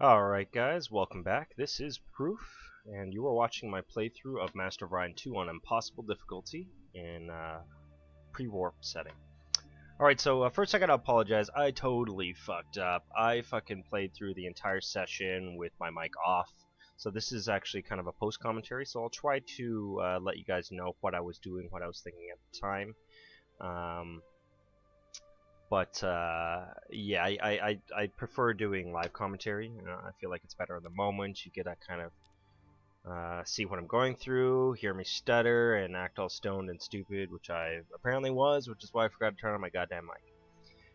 Alright guys, welcome back. This is Proof, and you are watching my playthrough of Master of Orion 2 on Impossible difficulty in pre-warp setting. Alright, so first I gotta apologize, I totally fucked up. I fucking played through the entire session with my mic off, so this is actually kind of a post-commentary, so I'll try to let you guys know what I was doing, what I was thinking at the time. Yeah, I prefer doing live commentary. I feel like it's better in the moment. You get to kind of see what I'm going through, hear me stutter, and act all stoned and stupid, which I apparently was, which is why I forgot to turn on my goddamn mic.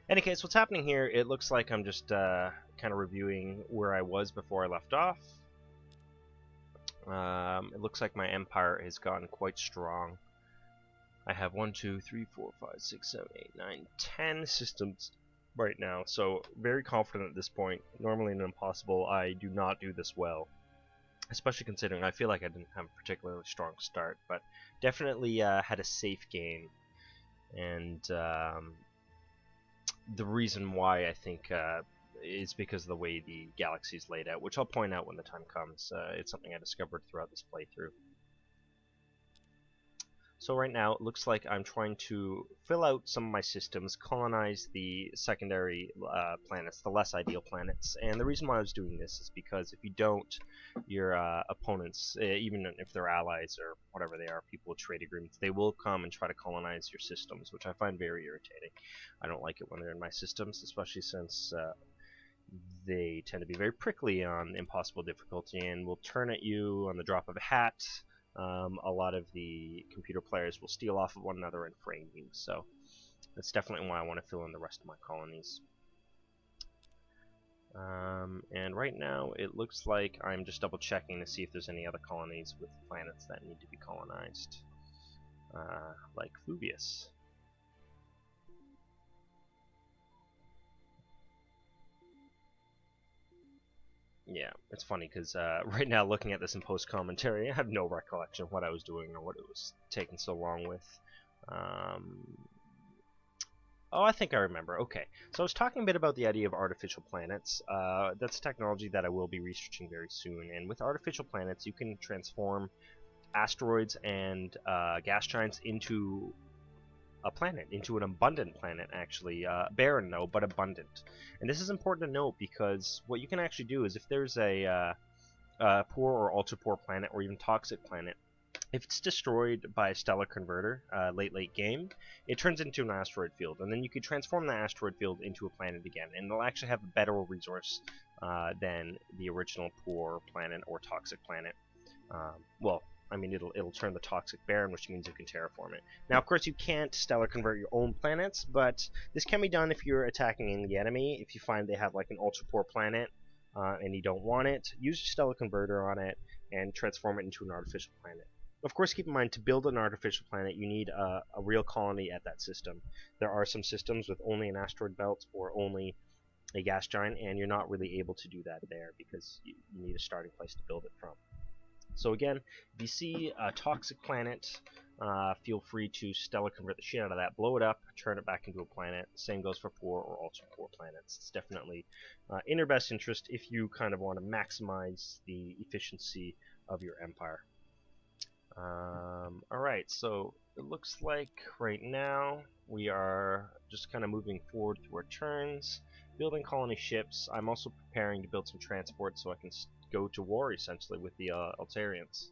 Any case, what's happening here, it looks like I'm just kind of reviewing where I was before I left off. It looks like my empire has gotten quite strong. I have 1, 2, 3, 4, 5, 6, 7, 8, 9, 10 systems right now, so very confident at this point. Normally in Impossible, I do not do this well, especially considering I feel like I didn't have a particularly strong start, but definitely had a safe game. And the reason why I think is because of the way the galaxy is laid out, which I'll point out when the time comes. It's something I discovered throughout this playthrough. So right now, it looks like I'm trying to fill out some of my systems, colonize the secondary planets, the less ideal planets. And the reason why I was doing this is because if you don't, your opponents, even if they're allies or whatever they are, people with trade agreements, they will come and try to colonize your systems, which I find very irritating. I don't like it when they're in my systems, especially since they tend to be very prickly on impossible difficulty and will turn at you on the drop of a hat. A lot of the computer players will steal off of one another and frame you, so that's definitely why I want to fill in the rest of my colonies. And right now it looks like I'm just double checking to see if there's any other colonies with planets that need to be colonized, like Phoebius. Yeah, it's funny because right now, looking at this in post-commentary, I have no recollection of what I was doing or what it was taking so long with. Oh, I think I remember. Okay, so I was talking a bit about the idea of artificial planets. That's technology that I will be researching very soon, and with artificial planets, you can transform asteroids and gas giants into a planet, into an abundant planet, actually. Barren, though, but abundant. And this is important to note because what you can actually do is if there's a poor or ultra-poor planet or even toxic planet, if it's destroyed by a stellar converter late game, it turns into an asteroid field, and then you could transform the asteroid field into a planet again, and it'll actually have a better resource than the original poor planet or toxic planet. Well, I mean, it'll turn the toxic barren, which means you can terraform it. Now, of course, you can't stellar convert your own planets, but this can be done if you're attacking the enemy. If you find they have like an ultra poor planet and you don't want it, use your stellar converter on it and transform it into an artificial planet. Of course, keep in mind, to build an artificial planet, you need a real colony at that system. There are some systems with only an asteroid belt or only a gas giant, and you're not really able to do that there because you need a starting place to build it from. So again, if you see a toxic planet, feel free to stellar convert the shit out of that, blow it up, turn it back into a planet. Same goes for poor or ultra poor planets. It's definitely in your best interest if you kind of want to maximize the efficiency of your empire. Alright, so it looks like right now we are just kind of moving forward through our turns, building colony ships. I'm also preparing to build some transport so I can go to war essentially with the Alarians.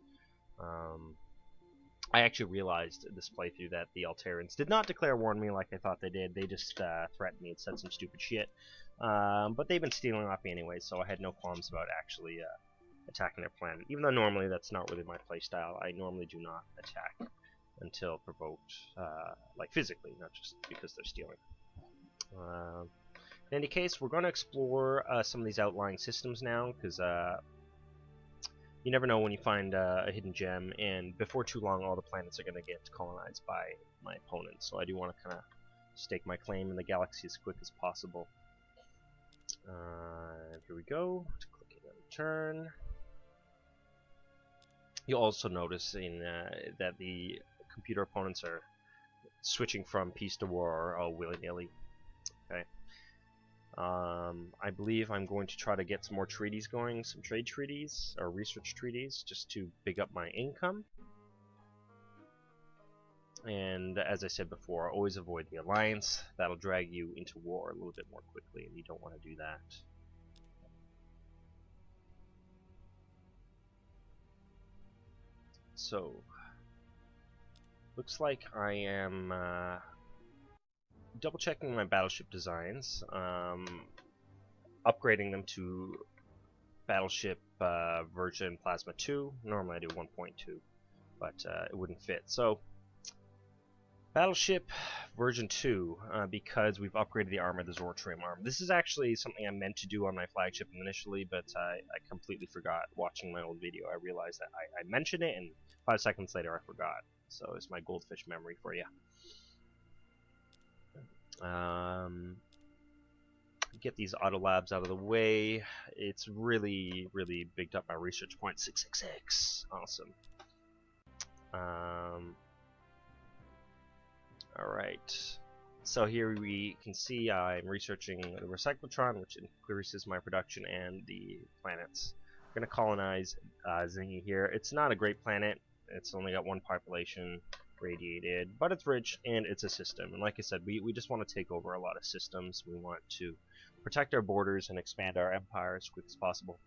I actually realized this playthrough that the Alarians did not declare war on me like I thought they did. They just threatened me and said some stupid shit. But they've been stealing off me anyway, so I had no qualms about actually attacking their planet. Even though normally that's not really my playstyle. I normally do not attack until provoked, like physically, not just because they're stealing. In any case, we're going to explore some of these outlying systems now, because you never know when you find a hidden gem, and before too long all the planets are going to get colonized by my opponents, so I do want to kind of stake my claim in the galaxy as quick as possible. Here we go, clicking on turn. You'll also notice that the computer opponents are switching from peace to war all willy-nilly. Okay. I believe I'm going to try to get some more treaties going, some trade treaties, or research treaties, just to big up my income. And as I said before, always avoid the alliance. That'll drag you into war a little bit more quickly, and you don't want to do that. So, looks like I am double checking my battleship designs, upgrading them to battleship version Plasma 2. Normally I do 1.2, but it wouldn't fit. So, battleship version 2, because we've upgraded the armor, the Zortrim armor. This is actually something I meant to do on my flagship initially, but I completely forgot. Watching my old video, I realized that I mentioned it, and 5 seconds later I forgot. So it's my goldfish memory for you. Get these auto labs out of the way. It's really bigged up my research point. 666. Awesome. Alright. So here we can see I'm researching the recyclotron, which increases my production, and the planets. I'm going to colonize Zingy here. It's not a great planet. It's only got 1 population, radiated, but it's rich, and it's a system. And like I said, we just want to take over a lot of systems. We want to protect our borders and expand our empire as quick as possible.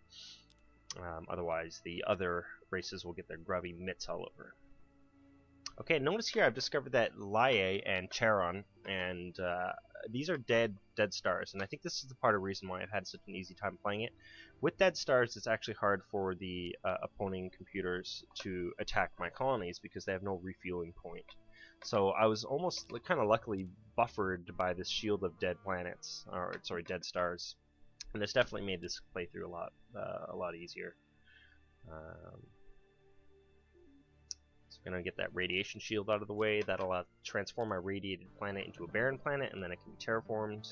Otherwise, the other races will get their grubby mitts all over. Okay, notice here I've discovered that Laie and Charon, and these are dead stars, and I think this is the part of the reason why I've had such an easy time playing it. With dead stars, it's actually hard for the opposing computers to attack my colonies because they have no refueling point. So I was almost kind of luckily buffered by this shield of dead planets, or sorry, dead stars, and this definitely made this playthrough a lot easier. Gonna get that radiation shield out of the way. That'll transform my radiated planet into a barren planet, and then it can be terraformed.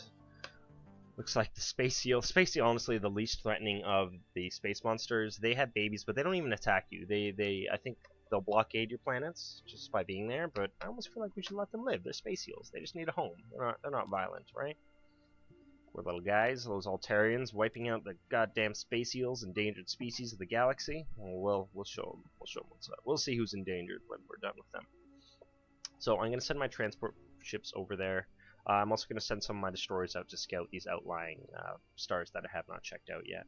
Looks like the space seal. Space seal, honestly, the least threatening of the space monsters. They have babies, but they don't even attack you. I think they'll blockade your planets just by being there. But I almost feel like we should let them live. They're space seals. They just need a home. They're not violent, right? We're little guys, those Alarians, wiping out the goddamn space eels, endangered species of the galaxy. Well, we'll show them. We'll show them what's up. We'll see who's endangered when we're done with them. So I'm going to send my transport ships over there. I'm also going to send some of my destroyers out to scout these outlying stars that I have not checked out yet.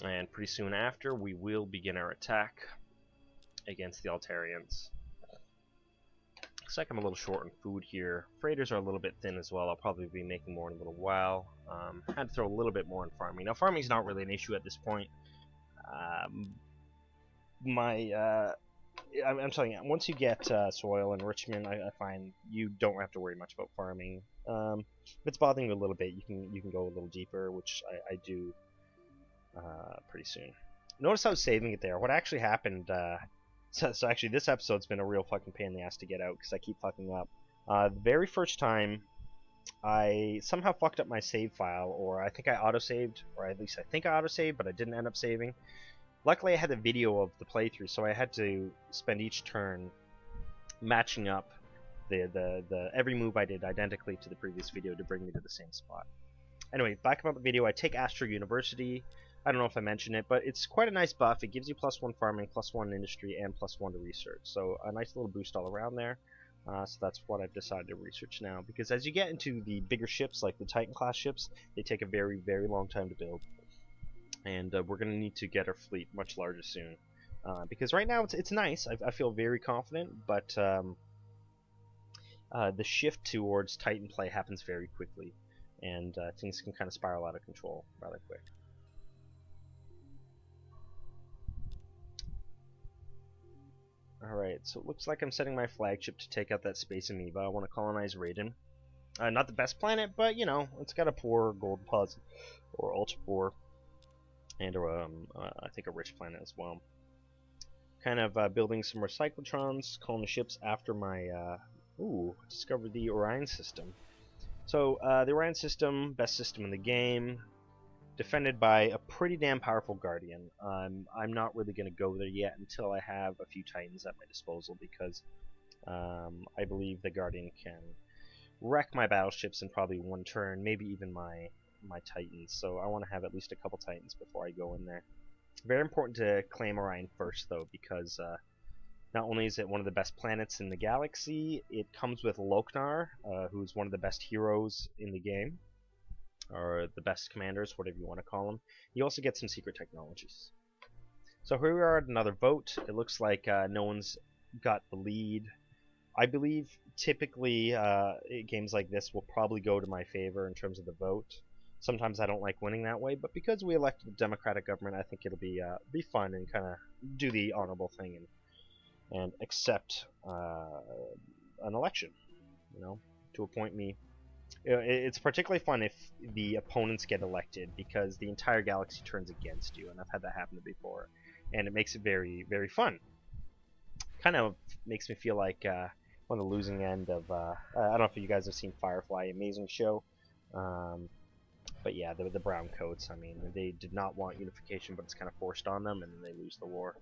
And pretty soon after, we will begin our attack against the Alarians. Looks like I'm a little short on food here. Freighters are a little bit thin as well. I'll probably be making more in a little while. Had to throw a little bit more in farming. Now, farming's not really an issue at this point. I'm telling you, once you get soil enrichment, I find you don't have to worry much about farming. If it's bothering you a little bit, you can go a little deeper, which I do pretty soon. Notice I was saving it there. What actually happened? So actually, this episode's been a real fucking pain in the ass to get out because I keep fucking up. The very first time, I somehow fucked up my save file, or I think I auto-saved, or at least I think I auto-saved, but I didn't end up saving. Luckily, I had a video of the playthrough, so I had to spend each turn matching up the every move I did identically to the previous video to bring me to the same spot. Anyway, back about the video, I take Astro University. I don't know if I mentioned it, but it's quite a nice buff. It gives you +1 farming, +1 industry, and +1 to research. So a nice little boost all around there. So that's what I've decided to research now. Because as you get into the bigger ships, like the Titan-class ships, they take a very long time to build. And we're going to need to get our fleet much larger soon. Because right now it's nice. I feel very confident, but the shift towards Titan play happens very quickly. And things can kind of spiral out of control rather quick. Alright, so it looks like I'm setting my flagship to take out that space amoeba. I want to colonize Raiden. Not the best planet, but, you know, it's got a poor gold deposit, or ultra poor, and I think a rich planet as well. Kind of building some recyclotrons, calling the ships after my, discovered the Orion system. So, the Orion system, best system in the game, defended by a pretty damn powerful Guardian. I'm not really going to go there yet until I have a few Titans at my disposal, because I believe the Guardian can wreck my battleships in probably one turn, maybe even my Titans. So I want to have at least a couple Titans before I go in there. Very important to claim Orion first, though, because not only is it one of the best planets in the galaxy, it comes with Loknar, who's one of the best heroes in the game, or the best commanders, whatever you want to call them. You also get some secret technologies. So here we are at another vote. It looks like no one's got the lead. I believe typically games like this will probably go to my favor in terms of the vote. Sometimes I don't like winning that way, but because we elected a democratic government, I think it'll be fun and kind of do the honorable thing and accept an election, you know, to appoint me. It's particularly fun if the opponents get elected because the entire galaxy turns against you, and I've had that happen before, and it makes it very, very fun. Kind of makes me feel like on the losing end of I don't know if you guys have seen Firefly, amazing show. But yeah, the brown coats, I mean, they did not want unification, but it's kind of forced on them, and then they lose the war.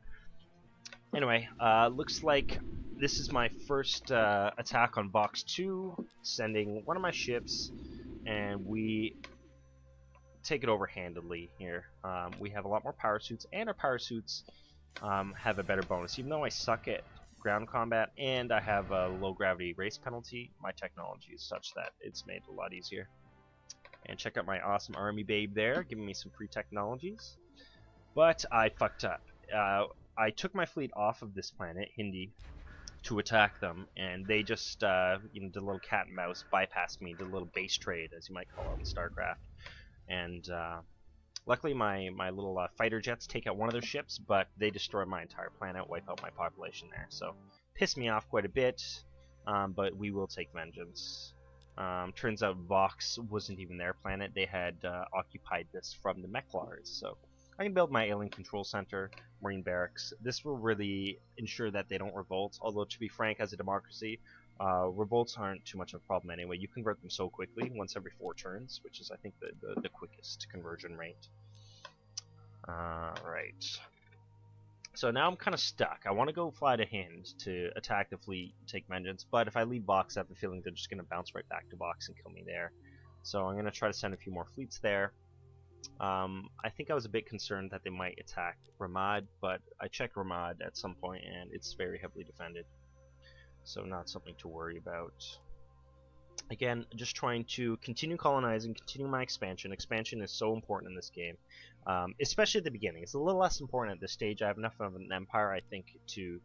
Anyway, looks like this is my first attack on Box 2, sending one of my ships, and we take it over handedly here. We have a lot more power suits, and our power suits have a better bonus. Even though I suck at ground combat, and I have a low gravity race penalty, my technology is such that it's made it a lot easier. And check out my awesome army babe there, giving me some free technologies. But I fucked up. I took my fleet off of this planet, Hindi, to attack them, and they just did a little cat and mouse, bypassed me, did a little base trade, as you might call it in StarCraft. And luckily my little fighter jets take out one of their ships, but they destroy my entire planet, wipe out my population there. So, pissed me off quite a bit, but we will take vengeance. Turns out Vox wasn't even their planet. They had occupied this from the Mechlars, so I can build my alien control center, marine barracks. This will really ensure that they don't revolt, although to be frank, as a democracy, revolts aren't too much of a problem anyway. You convert them so quickly, once every 4 turns, which is, I think, the quickest conversion rate. Right. So now I'm kind of stuck. I want to go fly to Hind to attack the fleet, take vengeance, but if I leave Vox, I have the feeling they're just going to bounce right back to Vox and kill me there. So I'm going to try to send a few more fleets there. I think I was a bit concerned that they might attack Ramad, but I checked Ramad at some point and it's very heavily defended. So not something to worry about. Again, just trying to continue colonizing, continue my expansion. Expansion is so important in this game, especially at the beginning. It's a little less important at this stage. I have enough of an empire, I think, to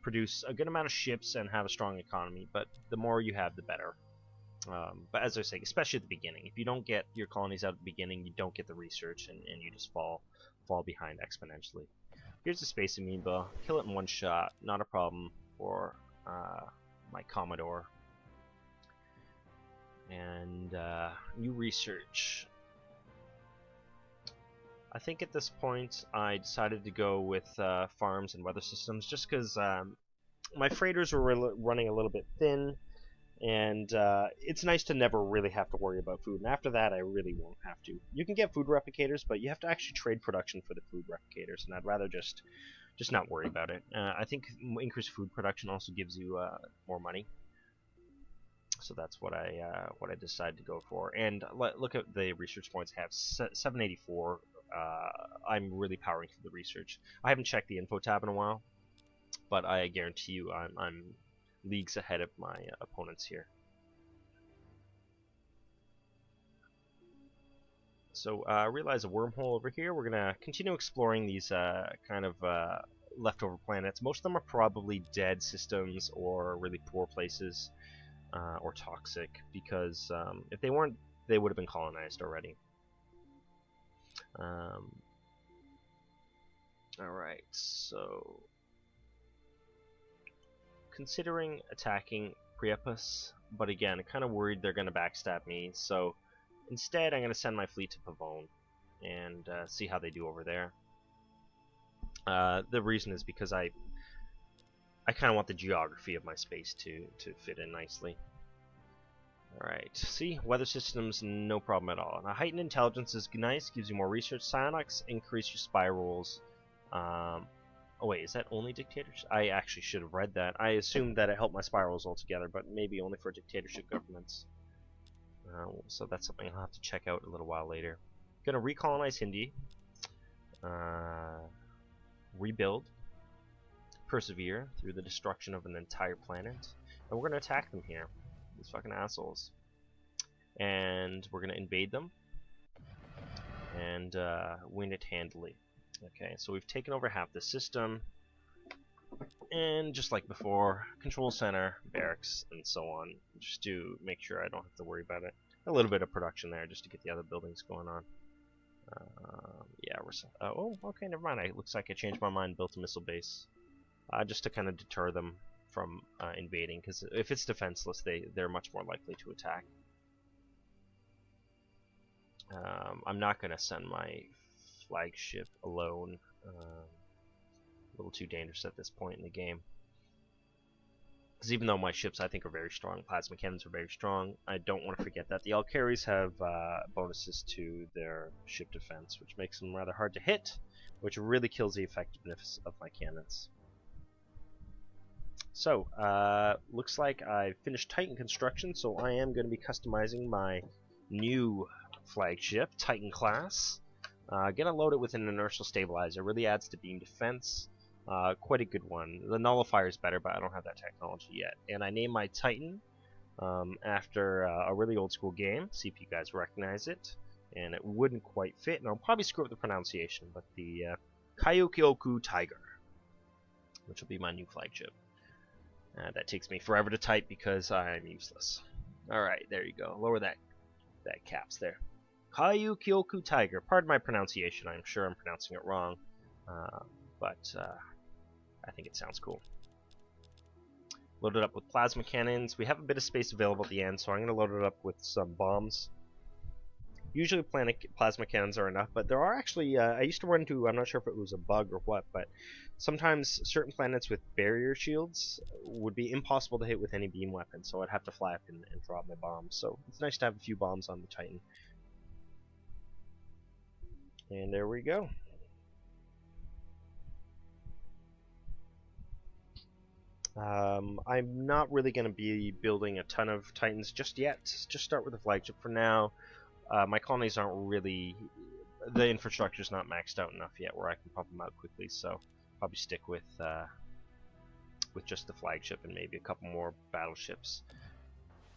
produce a good amount of ships and have a strong economy. But the more you have, the better. But as I say, especially at the beginning, if you don't get your colonies out at the beginning, you don't get the research, and you just fall behind exponentially. Here's the space amoeba. Kill it in one shot, not a problem for my Commodore. And new research. I think at this point I decided to go with farms and weather systems, just because my freighters were running a little bit thin, and it's nice to never really have to worry about food. And after that, I really won't have to. You can get food replicators, but you have to actually trade production for the food replicators, and I'd rather just not worry about it. I think increased food production also gives you more money, so that's what I decided to go for. And look at the research points I have. 784. I'm really powering through the research. I haven't checked the info tab in a while, but I guarantee you I'm leagues ahead of my opponents here. So I realize a wormhole over here. We're gonna continue exploring these kind of leftover planets. Most of them are probably dead systems or really poor places, or toxic, because if they weren't, they would have been colonized already. Alright, so considering attacking Priapus, but again, kind of worried they're going to backstab me, so instead I'm going to send my fleet to Pavone and see how they do over there. The reason is because I kind of want the geography of my space to fit in nicely. Alright, see, weather systems, no problem at all. Now, heightened intelligence is nice, gives you more research. Psionics increase your spy rolls. Oh wait, is that only dictatorship? I actually should have read that. I assumed that it helped my spirals altogether, but maybe only for dictatorship governments. So that's something I'll have to check out a little while later. Gonna recolonize Hindi. Rebuild. Persevere through the destruction of an entire planet. And we're gonna attack them here. These fucking assholes. And we're gonna invade them. And win it handily. Okay, so we've taken over half the system. And just like before, control center, barracks, and so on. Just to make sure I don't have to worry about it. A little bit of production there just to get the other buildings going on. Yeah, we're... oh, okay, never mind. It looks like I changed my mind and built a missile base. Just to kind of deter them from invading, because if it's defenseless, they're much more likely to attack. I'm not going to send my flagship alone. A little too dangerous at this point in the game. Because even though my ships I think are very strong, plasma cannons are very strong, I don't want to forget that the Alcaries have bonuses to their ship defense, which makes them rather hard to hit, which really kills the effectiveness of my cannons. So, looks like I finished Titan construction, so I am going to be customizing my new flagship, Titan class. Gonna load it with an inertial stabilizer. Really adds to beam defense. Quite a good one. The nullifier is better, but I don't have that technology yet. And I named my Titan after a really old school game. See if you guys recognize it. And it wouldn't quite fit, and I'll probably screw up the pronunciation, but the Kayukyoku Tiger, which will be my new flagship. That takes me forever to type because I'm useless. Alright, there you go. Lower that caps there. Kayukyoku Tiger. Pardon my pronunciation. I'm sure I'm pronouncing it wrong. But I think it sounds cool. Load it up with plasma cannons. We have a bit of space available at the end, so I'm going to load it up with some bombs. Usually plasma cannons are enough, but there are actually, I used to run into, I'm not sure if it was a bug or what, but sometimes certain planets with barrier shields would be impossible to hit with any beam weapon, so I'd have to fly up and drop my bombs. So it's nice to have a few bombs on the Titan. And there we go. I'm not really going to be building a ton of Titans just yet. Just start with the flagship for now. My colonies aren't really... the infrastructure's not maxed out enough yet where I can pump them out quickly, so probably stick with just the flagship and maybe a couple more battleships.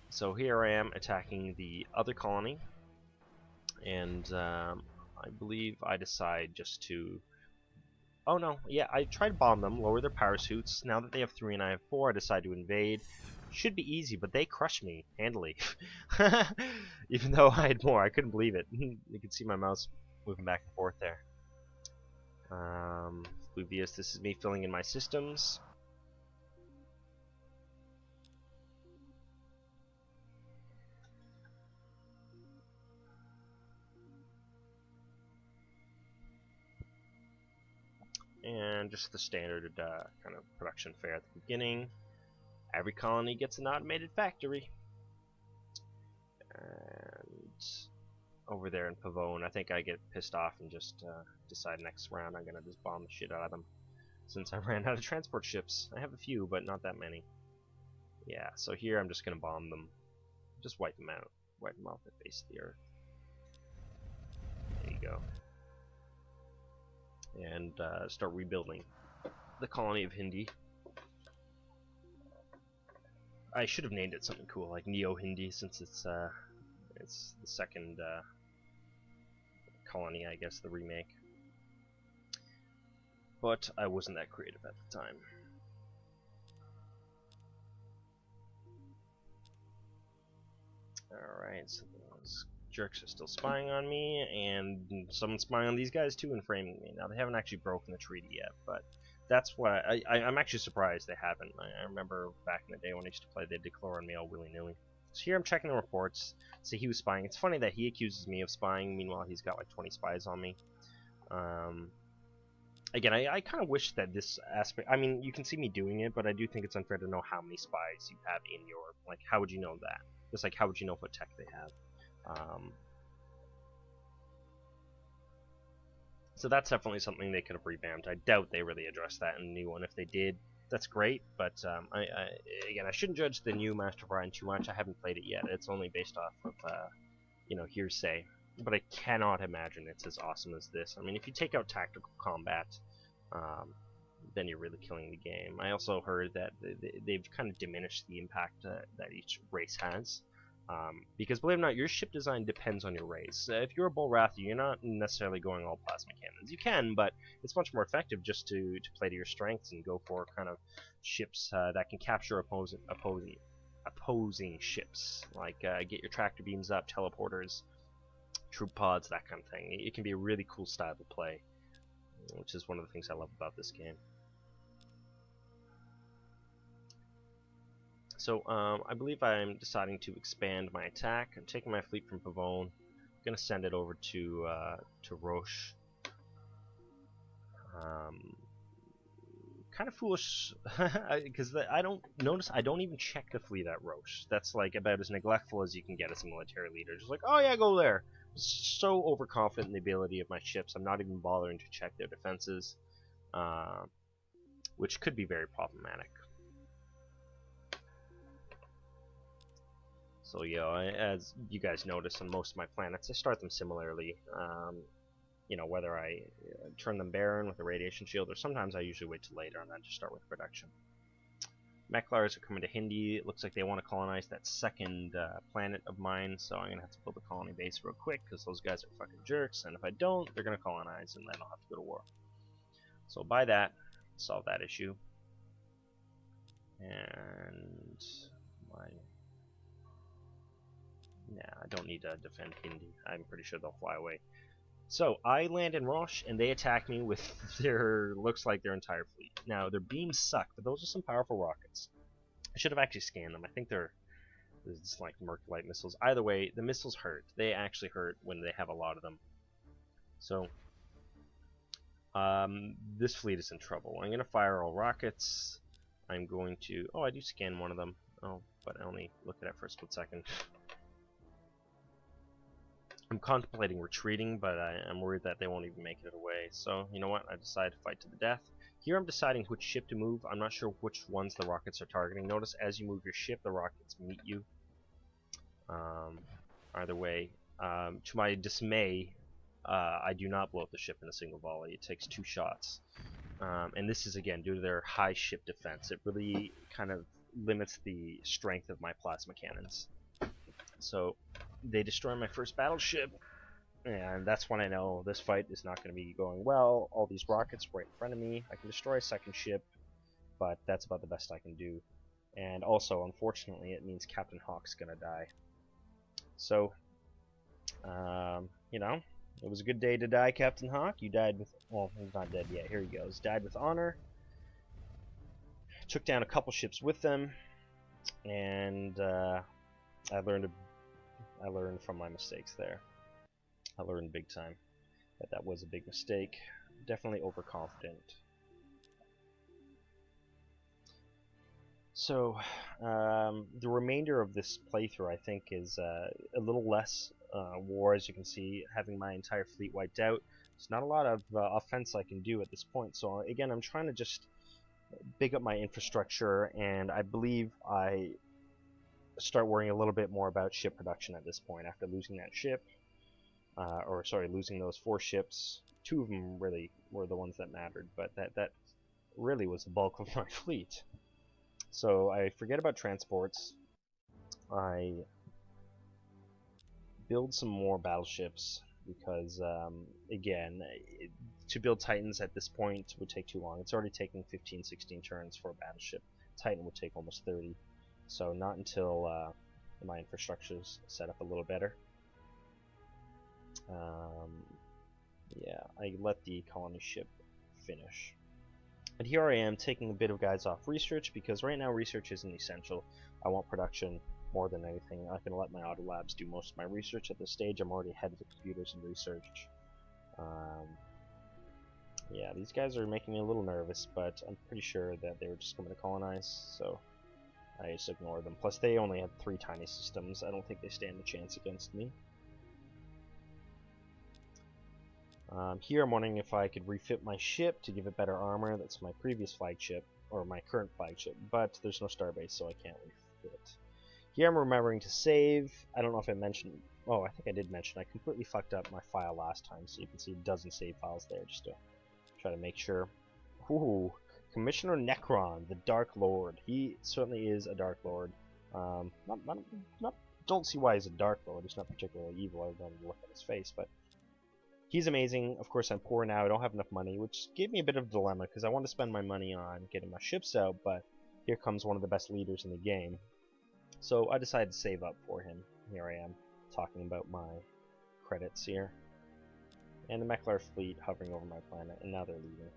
So here I am attacking the other colony, and I believe I decide just to... oh no, yeah, I try to bomb them, lower their power suits. Now that they have 3 and I have 4, I decide to invade. Should be easy, but they crush me handily. Even though I had more, I couldn't believe it. You can see my mouse moving back and forth there. Fluvius, this is me filling in my systems. And just the standard kind of production fare at the beginning. Every colony gets an automated factory. And over there in Pavone, I think I get pissed off and just decide next round I'm gonna just bomb the shit out of them. Since I ran out of transport ships. I have a few, but not that many. Yeah, so here I'm just gonna bomb them. Just wipe them out. Wipe them off the face of the earth. There you go. And start rebuilding the colony of Hindi. I should have named it something cool like Neo Hindi, since it's the second colony, I guess, the remake. But I wasn't that creative at the time. Alright, so those jerks are still spying on me, and someone's spying on these guys too and framing me. Now, they haven't actually broken the treaty yet, but that's why I'm actually surprised they haven't. I remember back in the day when I used to play, they'd declare on me all willy-nilly. So here I'm checking the reports. So he was spying. It's funny that he accuses me of spying, meanwhile he's got like 20 spies on me. Again, I kind of wish that this aspect... I mean, you can see me doing it, but I do think it's unfair to know how many spies you have in your... Like, how would you know that? Just like, how would you know what tech they have? So that's definitely something they could have revamped. I doubt they really addressed that in the new one. If they did, that's great. But again, I shouldn't judge the new Master of Orion too much. I haven't played it yet. It's only based off of hearsay. But I cannot imagine it's as awesome as this. I mean, if you take out tactical combat, then you're really killing the game. I also heard that they've kind of diminished the impact that each race has. Because believe it or not, your ship design depends on your race. If you're a Bull Wrather, you're not necessarily going all plasma cannons. You can, but it's much more effective just to play to your strengths and go for kind of ships that can capture opposing ships. Like get your tractor beams up, teleporters, troop pods, that kind of thing. It can be a really cool style to play, which is one of the things I love about this game. So I believe I'm deciding to expand my attack. I'm taking my fleet from Pavone. I'm gonna send it over to Roche. Kind of foolish because I don't even check the fleet at Roche. That's like about as neglectful as you can get as a military leader. Just like, oh yeah, go there. So overconfident in the ability of my ships, I'm not even bothering to check their defenses, which could be very problematic. So yeah, as you guys notice on most of my planets, I start them similarly. Whether I turn them barren with a radiation shield, or sometimes I usually wait till later and then just start with production. Mechlars are coming to Hindi. It looks like they want to colonize that second planet of mine, so I'm gonna have to build a colony base real quick because those guys are fucking jerks, and if I don't, they're gonna colonize, and then I'll have to go to war. So by that, solve that issue. And I don't need to defend Hindi. I'm pretty sure they'll fly away. So I land in Roche, and they attack me with looks like their entire fleet. Now their beams suck, but those are some powerful rockets. I should have actually scanned them. I think they're just like Merc-Light missiles. Either way, the missiles hurt. They actually hurt when they have a lot of them. So this fleet is in trouble. I'm gonna fire all rockets. I'm going to. Oh, I do scan one of them. Oh, but I only looked at it for a split second. I'm contemplating retreating, but I'm worried that they won't even make it away. So, you know what? I decide to fight to the death. Here I'm deciding which ship to move. I'm not sure which ones the rockets are targeting. Notice as you move your ship, the rockets meet you. Either way. To my dismay, I do not blow up the ship in a single volley. It takes 2 shots. And this is, again, due to their high ship defense. It really kind of limits the strength of my plasma cannons. So they destroy my first battleship, and that's when I know this fight is not going to be going well. All these rockets right in front of me. I can destroy a second ship, but that's about the best I can do. And also, unfortunately, it means Captain Hawk's going to die. So, it was a good day to die, Captain Hawk. You died with, well, he's not dead yet. Here he goes. Died with honor. Took down a couple ships with them, and I learned from my mistakes there. I learned big time that was a big mistake. Definitely overconfident. So the remainder of this playthrough, I think, is a little less war, as you can see, having my entire fleet wiped out. There's not a lot of offense I can do at this point. So again, I'm trying to just big up my infrastructure, and I believe I start worrying a little bit more about ship production at this point after losing that ship, losing those 4 ships. 2 of them really were the ones that mattered, but that really was the bulk of my fleet. So I forget about transports. I build some more battleships because again, to build Titans at this point would take too long. It's already taking 15-16 turns for a battleship. Titan would take almost 30. So not until my infrastructure's set up a little better. Yeah, I let the colony ship finish. And here I am taking a bit of guys off research because right now research isn't essential. I want production more than anything. I can let my auto labs do most of my research at this stage. I'm already ahead of the computers in research. Yeah, these guys are making me a little nervous, but I'm pretty sure that they were just going to colonize, so I just ignore them. Plus, they only have 3 tiny systems. I don't think they stand a chance against me. Here I'm wondering if I could refit my ship to give it better armor. That's my previous flagship, or my current flagship, but there's no starbase, so I can't refit. Here I'm remembering to save. I don't know if I mentioned... Oh, I think I did mention I completely fucked up my file last time, so you can see dozen save files there, just to try to make sure. Ooh, Commissioner Necron, the Dark Lord. He certainly is a Dark Lord. Don't see why he's a Dark Lord. He's not particularly evil other than the look on his face, but he's amazing. Of course, I'm poor now. I don't have enough money, which gave me a bit of a dilemma because I want to spend my money on getting my ships out, but here comes one of the best leaders in the game. So I decided to save up for him. Here I am, talking about my credits here. And the Mechlar fleet hovering over my planet, and now they're leaving.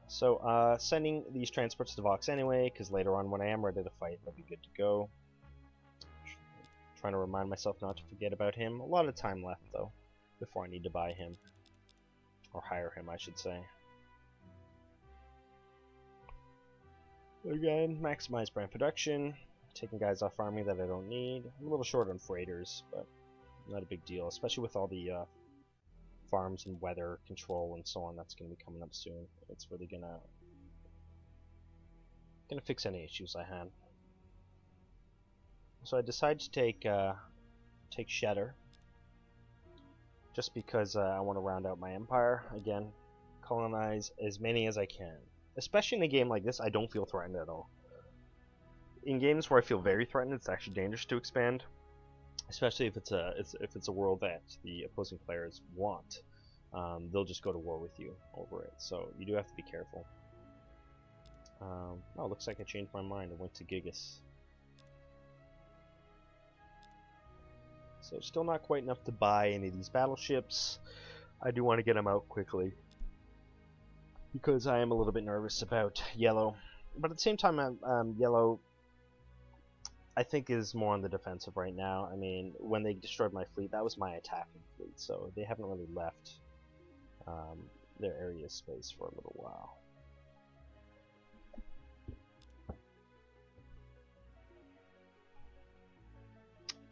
So, sending these transports to Vox anyway, because later on when I am ready to fight, they'll be good to go. Trying to remind myself not to forget about him. A lot of time left, though, before I need to buy him. Or hire him, I should say. Again, maximize brand production. Taking guys off army that I don't need. I'm a little short on freighters, but not a big deal, especially with all the farms and weather control and so on that's going to be coming up soon. It's really gonna fix any issues I had. So I decided to take Shatter, just because I want to round out my empire again, colonize as many as I can. Especially in a game like this, I don't feel threatened at all. In games where I feel very threatened, it's actually dangerous to expand. Especially if it's a world that the opposing players want, they'll just go to war with you over it. So you do have to be careful. Oh, looks like I changed my mind and went to Gigas. So still not quite enough to buy any of these battleships. I do want to get them out quickly because I am a little bit nervous about Yellow. But at the same time, Yellow, I think, is more on the defensive right now. I mean, when they destroyed my fleet, that was my attacking fleet, so they haven't really left their area space for a little while.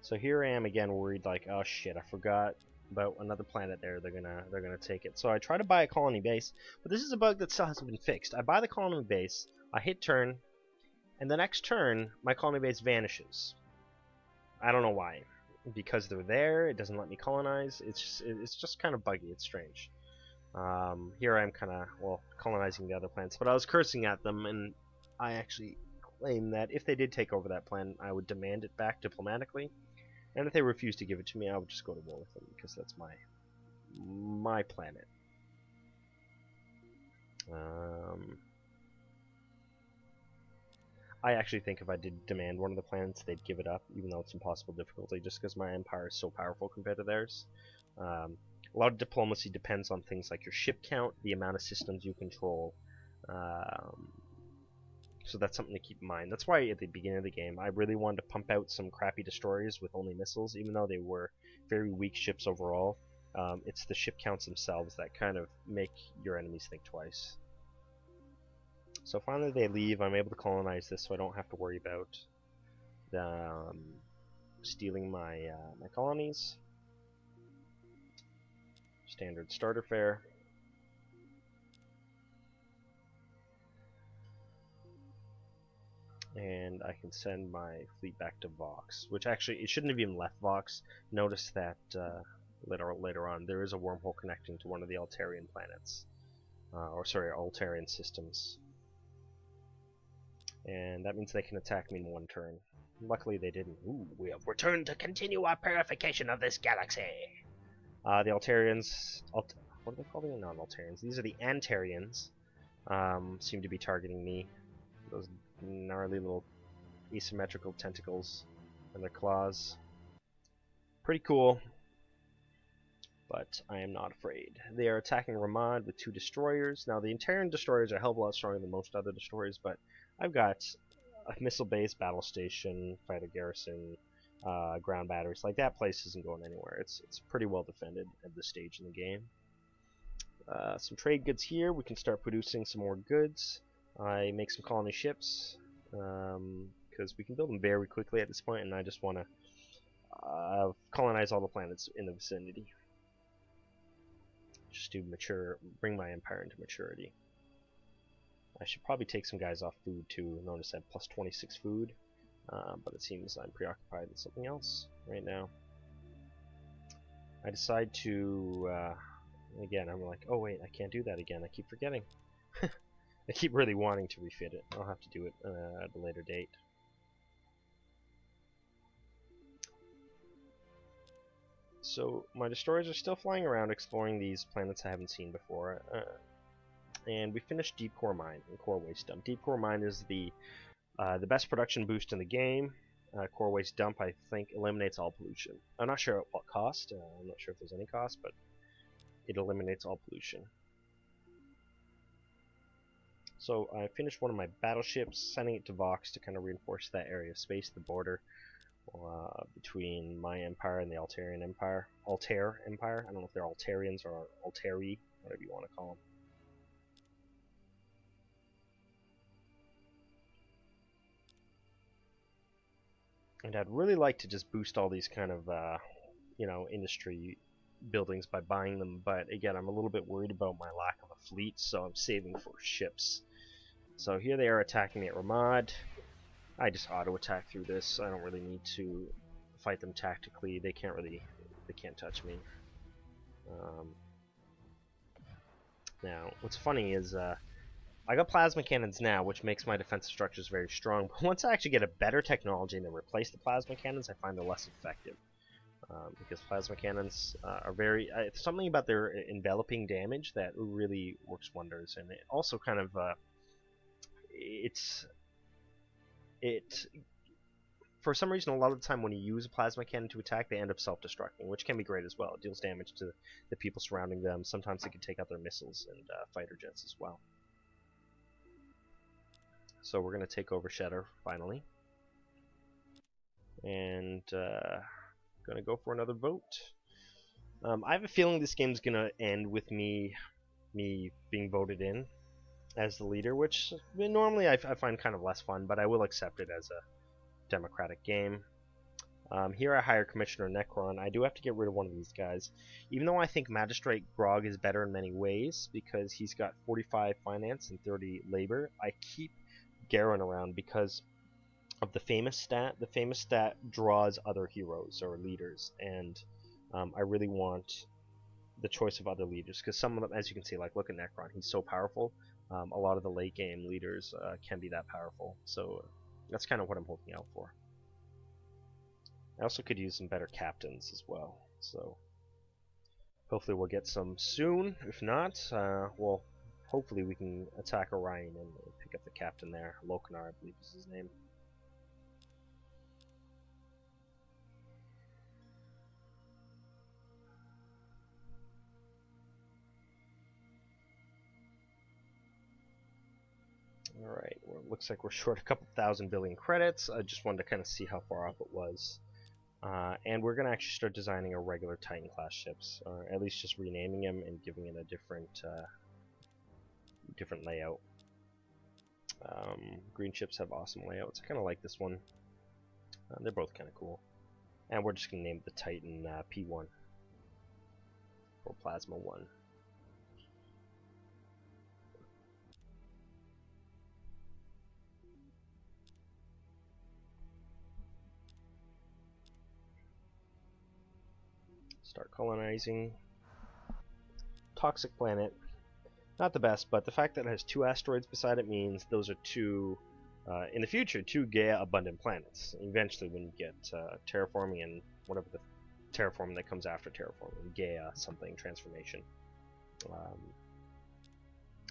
So here I am again, worried like, oh shit, I forgot about another planet there. They're gonna take it. So I try to buy a colony base, but this is a bug that still hasn't been fixed. I buy the colony base, I hit turn, and the next turn, my colony base vanishes. I don't know why. Because they're there, it doesn't let me colonize. It's just kind of buggy. It's strange. Here I am kind of, well, colonizing the other planets. But I was cursing at them, and I actually claim that if they did take over that planet, I would demand it back diplomatically. And if they refuse to give it to me, I would just go to war with them, because that's my planet. I actually think if I did demand one of the planets, they'd give it up, even though it's impossible difficulty, just because my empire is so powerful compared to theirs. A lot of diplomacy depends on things like your ship count, the amount of systems you control. So that's something to keep in mind. That's why at the beginning of the game, I really wanted to pump out some crappy destroyers with only missiles, even though they were very weak ships overall. It's the ship counts themselves that kind of make your enemies think twice. So finally they leave. I'm able to colonize this, so I don't have to worry about stealing my my colonies. Standard starter fare. And I can send my fleet back to Vox, which actually, it shouldn't have even left Vox. Notice that later on there is a wormhole connecting to one of the Altarian planets, or sorry, Altarian systems. And that means they can attack me in one turn. Luckily they didn't. Ooh, we have returned to continue our purification of this galaxy. The Altarians, what are they called? The non-Altarians. These are the Antarians. Seem to be targeting me. Those gnarly little asymmetrical tentacles and their claws. Pretty cool. But I am not afraid. They are attacking Ramad with 2 destroyers. Now the Antarian destroyers are a hell of a lot stronger than most other destroyers, but I've got a missile base, battle station, fighter garrison, ground batteries. Like, that place isn't going anywhere. It's pretty well defended at this stage in the game. Some trade goods here. We can start producing some more goods. I make some colony ships because we can build them very quickly at this point, and I just want to colonize all the planets in the vicinity. Just to bring my empire into maturity. I should probably take some guys off food too. Notice I have plus 26 food, but it seems I'm preoccupied with something else right now. I decide to, again, I'm like, oh wait, I can't do that again. I keep forgetting. I keep really wanting to refit it. I'll have to do it at a later date. So my destroyers are still flying around exploring these planets I haven't seen before. And we finished Deep Core Mine and Core Waste Dump. Deep Core Mine is the best production boost in the game. Core Waste Dump, I think, eliminates all pollution. I'm not sure at what cost. I'm not sure if there's any cost, but it eliminates all pollution. So I finished one of my battleships, sending it to Vox to kind of reinforce that area of space, the border between my empire and the Altarian Empire. Altair Empire. I don't know if they're Altarians or Altari, whatever you want to call them. And I'd really like to just boost all these kind of, you know, industry buildings by buying them, but again, I'm a little bit worried about my lack of a fleet, so I'm saving for ships. So here they are attacking me at Ramad. I just auto-attack through this. I don't really need to fight them tactically. They can't touch me. Now, what's funny is, I got plasma cannons now, which makes my defensive structures very strong, but once I actually get a better technology and then replace the plasma cannons, I find they're less effective. Because plasma cannons are very... something about their enveloping damage that really works wonders, and it also kind of... for some reason, a lot of the time when you use a plasma cannon to attack, they end up self-destructing, which can be great as well. It deals damage to the people surrounding them. Sometimes it can take out their missiles and fighter jets as well. So we're going to take over Shatter, finally. And going to go for another vote. I have a feeling this game's going to end with me being voted in as the leader, which normally I find kind of less fun, but I will accept it as a democratic game. Here I hire Commissioner Necron. I do have to get rid of one of these guys, even though I think Magistrate Grog is better in many ways because he's got 45 finance and 30 labor. I keep Garen around because of the famous stat. The famous stat draws other heroes or leaders, and I really want the choice of other leaders because some of them, as you can see, like look at Necron, he's so powerful. A lot of the late game leaders can be that powerful, so that's kind of what I'm holding out for. I also could use some better captains as well, so hopefully we'll get some soon. If not, well, hopefully we can attack Orion and pick up the captain there. Lokanar, I believe is his name. Alright, well, it looks like we're short a couple thousand billion credits. I just wanted to kind of see how far off it was. And we're going to actually start designing a regular Titan class ships, or at least just renaming them and giving it a different layout. Green ships have awesome layouts. I kind of like this one. They're both kind of cool. And we're just going to name the Titan P1 or Plasma 1. Start colonizing. Toxic planet. Not the best, but the fact that it has 2 asteroids beside it means those are 2, in the future, 2 Gaia abundant planets. Eventually when you get terraforming and whatever the terraforming that comes after terraforming, Gaia something transformation.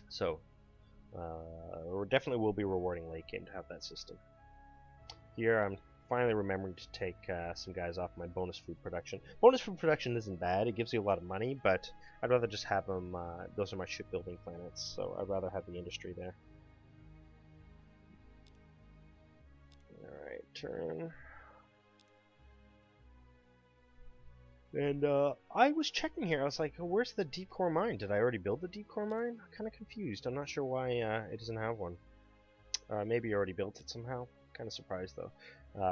So it definitely will be rewarding late game to have that system. Here I'm finally remembering to take some guys off my bonus food production. Bonus food production isn't bad, it gives you a lot of money, but I'd rather just have them, those are my shipbuilding planets, so I'd rather have the industry there. Alright, turn. And I was checking here, I was like, oh, where's the deep core mine? Did I already build the deep core mine? I'm kind of confused, I'm not sure why it doesn't have one. Maybe you already built it somehow. Kind of surprised though.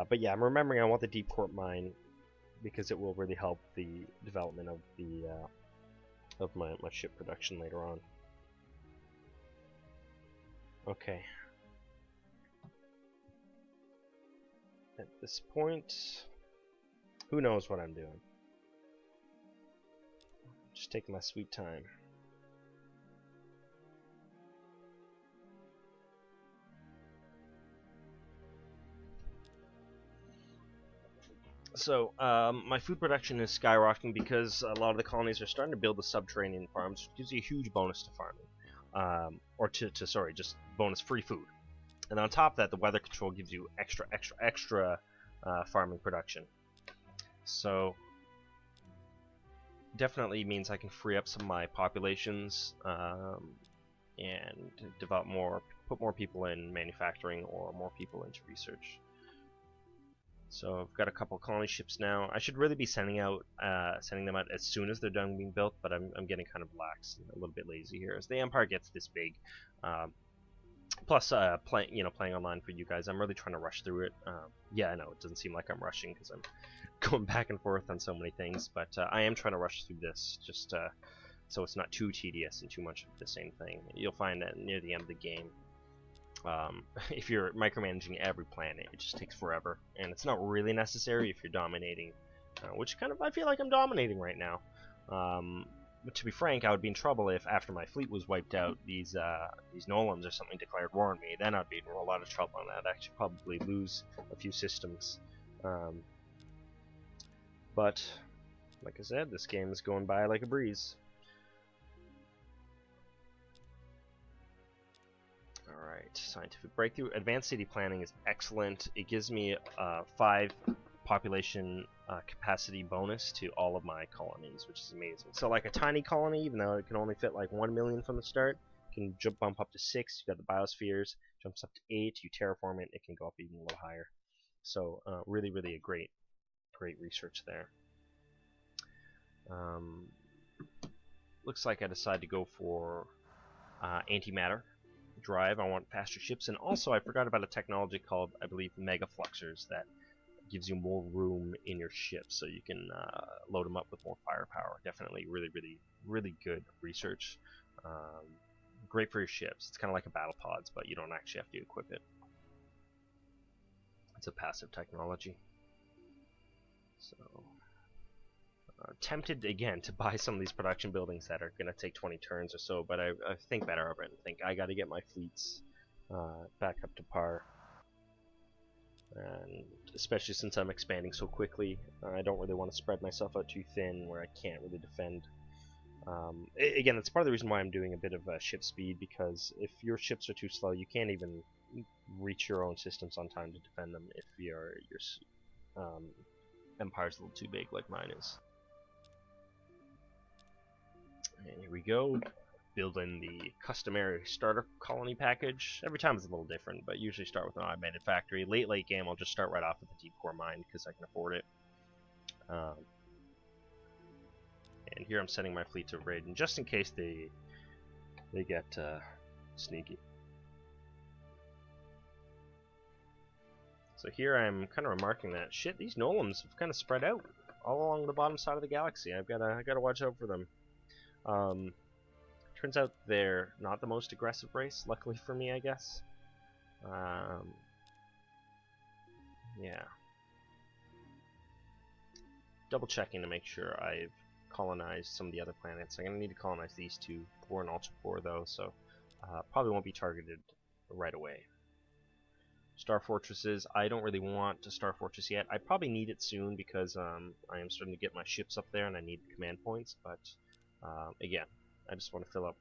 But yeah, I'm remembering I want the deep core mine because it will really help the development of the my ship production later on. Okay. At this point, who knows what I'm doing? Just taking my sweet time. So, my food production is skyrocketing because a lot of the colonies are starting to build the subterranean farms, which gives you a huge bonus to farming. Or sorry, just bonus free food. And on top of that, the weather control gives you extra farming production. So, definitely means I can free up some of my populations and develop put more people in manufacturing or more people into research. So I've got a couple colony ships now. I should really be sending them out as soon as they're done being built, but I'm getting kind of lax and a little bit lazy here as the empire gets this big. Plus, playing online for you guys, I'm really trying to rush through it. Yeah, I know it doesn't seem like I'm rushing because I'm going back and forth on so many things, but I am trying to rush through this just so it's not too tedious and too much of the same thing. You'll find that near the end of the game, if you're micromanaging every planet, it just takes forever, and it's not really necessary if you're dominating, which kind of I feel like I'm dominating right now. But to be frank, I would be in trouble if after my fleet was wiped out, these Nolans or something declared war on me. Then I'd be in a lot of trouble, and I'd actually probably lose a few systems. But like I said, this game is going by like a breeze. Alright, scientific breakthrough. Advanced city planning is excellent. It gives me 5 population capacity bonus to all of my colonies, which is amazing. So like a tiny colony, even though it can only fit like 1 million from the start, can bump up to 6. You've got the biospheres, jumps up to 8. You terraform it, it can go up even a little higher. So really a great research there. Looks like I decided to go for antimatter drive. I want faster ships, and also I forgot about a technology called, I believe, mega fluxers that gives you more room in your ship, so you can load them up with more firepower. Definitely really good research. Great for your ships. It's kind of like a battle pods, but you don't actually have to equip it. It's a passive technology. So tempted again to buy some of these production buildings that are going to take 20 turns or so, but I think better of it and think I got to get my fleets back up to par. And especially since I'm expanding so quickly, I don't really want to spread myself out too thin where I can't really defend. Again, that's part of the reason why I'm doing a bit of ship speed, because if your ships are too slow, you can't even reach your own systems on time to defend them if your empire's a little too big like mine is. And here we go, building the customary starter colony package. Every time it's a little different, but usually start with an automated factory. Late game, I'll just start right off with the deep core mine because I can afford it. And here I'm sending my fleet to raid, and just in case they get sneaky. So here I'm kind of remarking that shit, these Nolans have kind of spread out all along the bottom side of the galaxy. I gotta watch out for them. Turns out they're not the most aggressive race, luckily for me, I guess. Yeah. Double checking to make sure I've colonized some of the other planets. I'm gonna need to colonize these 2, poor and ultra poor though, so probably won't be targeted right away. Star Fortresses, I don't really want a Star Fortress yet. I probably need it soon because I am starting to get my ships up there and I need command points, but again, I just want to fill up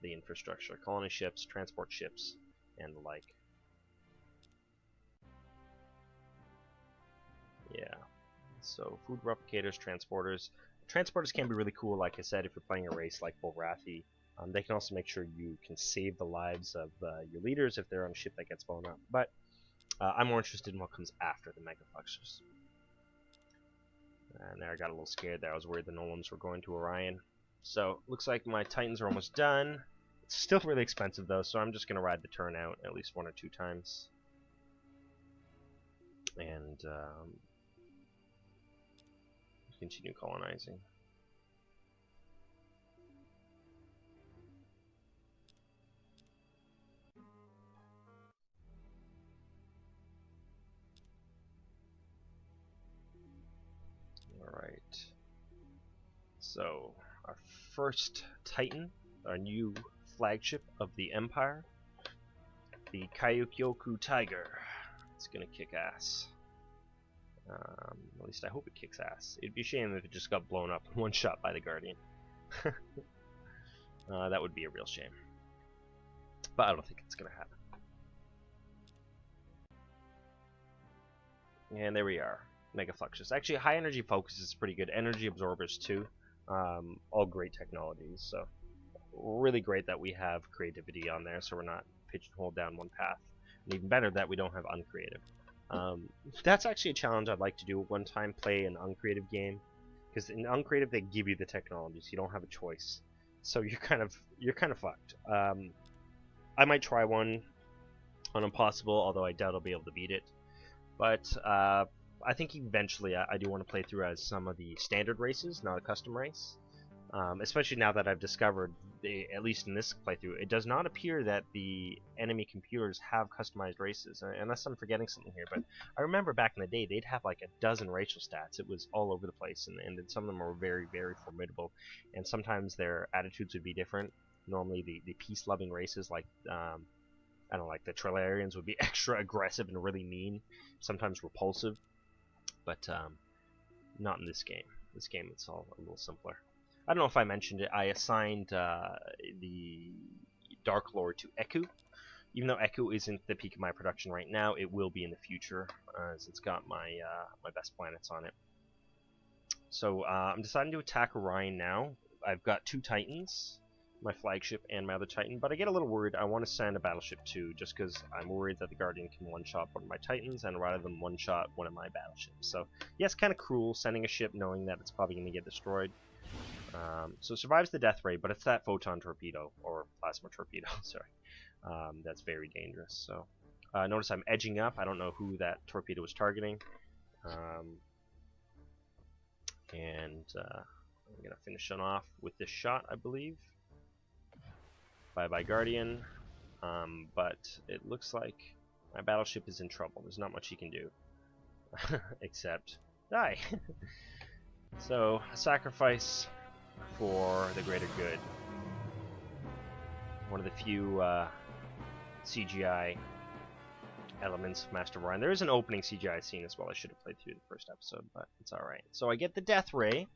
the infrastructure. Colony ships, transport ships, and the like. Yeah. So, food replicators, transporters. Transporters can be really cool, like I said, if you're playing a race like Bulrathi. They can also make sure you can save the lives of your leaders if they're on a ship that gets blown up. But I'm more interested in what comes after the Mega Fluxers. And there I got a little scared there. I was worried the Nolans were going to Orion. So, looks like my Titans are almost done. It's still really expensive though, so I'm just going to ride the turn out at least 1 or 2 times. And continue colonizing. Alright. So, our first Titan, our new flagship of the Empire, the Kayukyoku Tiger. It's gonna kick ass. At least I hope it kicks ass. It'd be a shame if it just got blown up in one shot by the Guardian. That would be a real shame. But I don't think it's gonna happen. And there we are. Mega Fluxus. Actually, high energy focus is pretty good. Energy absorbers too. All great technologies. So really great that we have creativity on there, so we're not pigeonholed down one path. And even better that we don't have uncreative. That's actually a challenge I'd like to do one time. Play an uncreative game, because in uncreative they give you the technologies. You don't have a choice, so you're kind of fucked. I might try one on Impossible, although I doubt I'll be able to beat it. But I think eventually I do want to play through as some of the standard races, not a custom race. Especially now that I've discovered, at least in this playthrough, it does not appear that the enemy computers have customized races, unless I'm forgetting something here. But I remember back in the day, they'd have like a dozen racial stats. It was all over the place, and some of them were very, very formidable. And sometimes their attitudes would be different. Normally, the peace-loving races, like I don't know, like the Alarians, would be extra aggressive and really mean, sometimes repulsive. But not in this game. This game, it's all a little simpler. I don't know if I mentioned it. I assigned the Dark Lord to Eku. Even though Eku isn't the peak of my production right now, it will be in the future, as it's got my my best planets on it. So I'm deciding to attack Orion now. I've got 2 Titans, my flagship and my other Titan, but I get a little worried. I want to send a battleship too, just because I'm worried that the Guardian can one-shot one of my Titans, and rather than one-shot one of my battleships. So yeah, it's kind of cruel sending a ship knowing that it's probably going to get destroyed. So it survives the death ray, but it's that photon torpedo, or plasma torpedo, sorry, that's very dangerous. So notice I'm edging up. I don't know who that torpedo was targeting. And I'm going to finish it off with this shot, I believe. Bye-bye, Guardian. But it looks like my battleship is in trouble. There's not much he can do. Except die. So, a sacrifice for the greater good. One of the few CGI elements of Master of Orion. There is an opening CGI scene as well. I should have played through the first episode, but it's alright. So I get the Death Ray,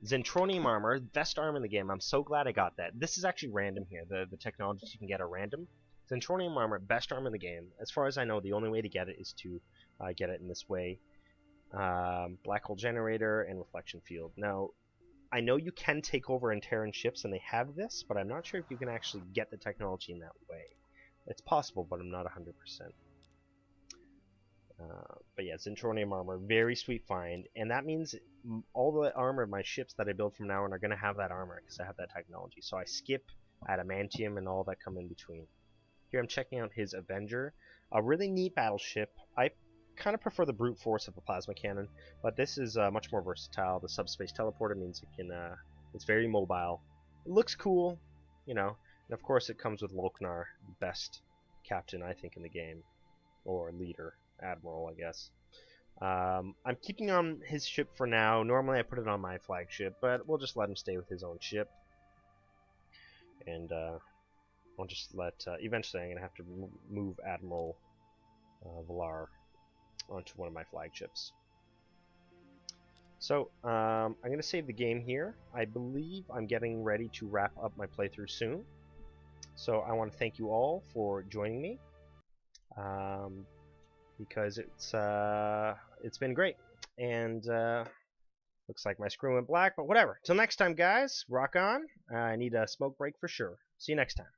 Zentronium Armor, best arm in the game. I'm so glad I got that. This is actually random here. The technologies you can get are random. Zentronium Armor, best arm in the game. As far as I know, the only way to get it is to get it in this way. Black Hole Generator and Reflection Field. Now, I know you can take over Terran ships, and they have this, but I'm not sure if you can actually get the technology in that way. It's possible, but I'm not 100%. But yeah, Zentronium Armor, very sweet find, and that means all the armor of my ships that I build from now on are going to have that armor, because I have that technology. So I skip Adamantium and all that come in between. Here I'm checking out his Avenger, a really neat battleship. I kind of prefer the brute force of the plasma cannon, but this is much more versatile. The subspace teleporter means it can, it's very mobile. It looks cool, you know, and of course it comes with Loknar, the best captain I think in the game, or leader. Admiral, I guess. I'm keeping on his ship for now. Normally I put it on my flagship, but we'll just let him stay with his own ship. And I'll just let... eventually I'm going to have to move Admiral Valar onto one of my flagships. So, I'm going to save the game here. I believe I'm getting ready to wrap up my playthrough soon. So I want to thank you all for joining me. Because it's been great, and looks like my screen went black, but whatever. Till next time, guys, rock on. I need a smoke break for sure. See you next time.